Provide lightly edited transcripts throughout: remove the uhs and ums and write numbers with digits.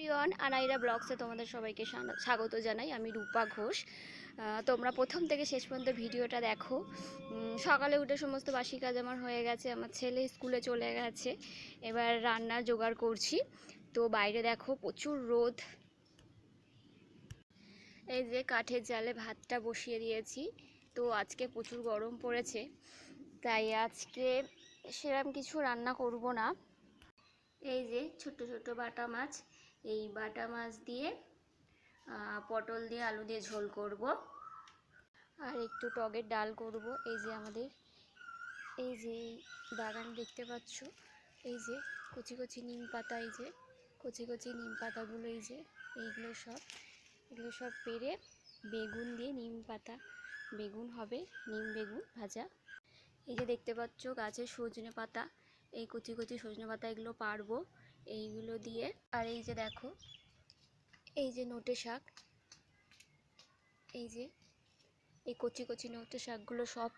Everyone, আনাইরা ব্লগসে তোমাদের সবাইকে স্বাগত জানাই। আমি রূপা ঘোষ। তোমরা প্রথম থেকে শেষ পর্যন্ত ভিডিওটা দেখো। সকালে উঠে সমস্ত বাসি কাজ আমার হয়ে গেছে, আমার ছেলে স্কুলে চলে গেছে, এবার রান্নার জোগাড় করছি। তো বাইরে দেখো প্রচুর রোদ। এই যে কাঠের জালে ভাতটা বসিয়ে দিয়েছি। তো আজকে প্রচুর গরম পড়েছে, তাই আজকে সেরকম কিছু রান্না করব না। এই যে ছোট ছোট বাটা মাছ, এই বাটা মাছ দিয়ে পটল দিয়ে আলু দিয়ে ঝোল করব, আর একটু টকের ডাল করব। এই যে আমাদের এই যে বাগান দেখতে পাচ্ছ, এই যে কচি কচি নিম পাতা, এই যে কচি কচি নিম পাতাগুলো, এই যে এগুলো সব পেরে বেগুন দিয়ে নিম পাতা বেগুন হবে, নিম বেগুন ভাজা। এই যে দেখতে পাচ্ছ গাছের সজনে পাতা, এই কচি কচি সজনে পাতা এগুলো পারবো এইগুলো দিয়ে। আর এই যে দেখো এই যে নোটে শাক, এই যে এই কচি কচি নোটে শাকগুলো সব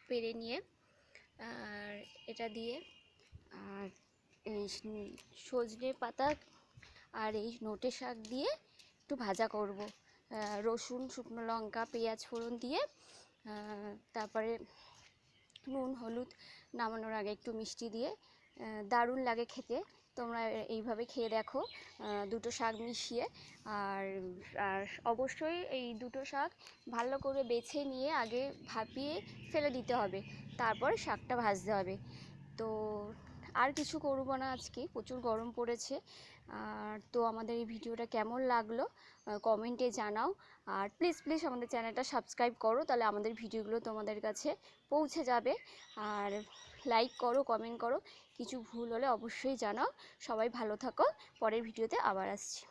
পেরে নিয়ে আর এটা দিয়ে, আর এই সজনে পাতা আর এই নোটে শাক দিয়ে একটু ভাজা করব, রসুন শুকনো লঙ্কা পেঁয়াজ ফোড়ন দিয়ে, তারপরে নুন হলুদ নামানোর আগে একটু মিষ্টি দিয়ে, দারুণ লাগে খেতে। তোমরা এইভাবে খেয়ে দেখো, দুটো শাক মিশিয়ে। আর আর অবশ্যই এই দুটো শাক ভালো করে বেছে নিয়ে আগে ভাপিয়ে ফেলে দিতে হবে, তারপর শাকটা ভাজতে হবে। তো আর কিছু করব না, আজকে প্রচুর গরম পড়েছে। আর তো আমাদের এই ভিডিওটা কেমন লাগলো কমেন্টে জানাও। আর প্লিজ প্লিজ আমাদের চ্যানেলটা সাবস্ক্রাইব করো, তাহলে আমাদের ভিডিওগুলো তোমাদের কাছে পৌঁছে যাবে। আর লাইক করো, কমেন্ট করো, কিছু ভুল হলে অবশ্যই জানাও। সবাই ভালো থাকো, পরের ভিডিওতে আবার আসছি।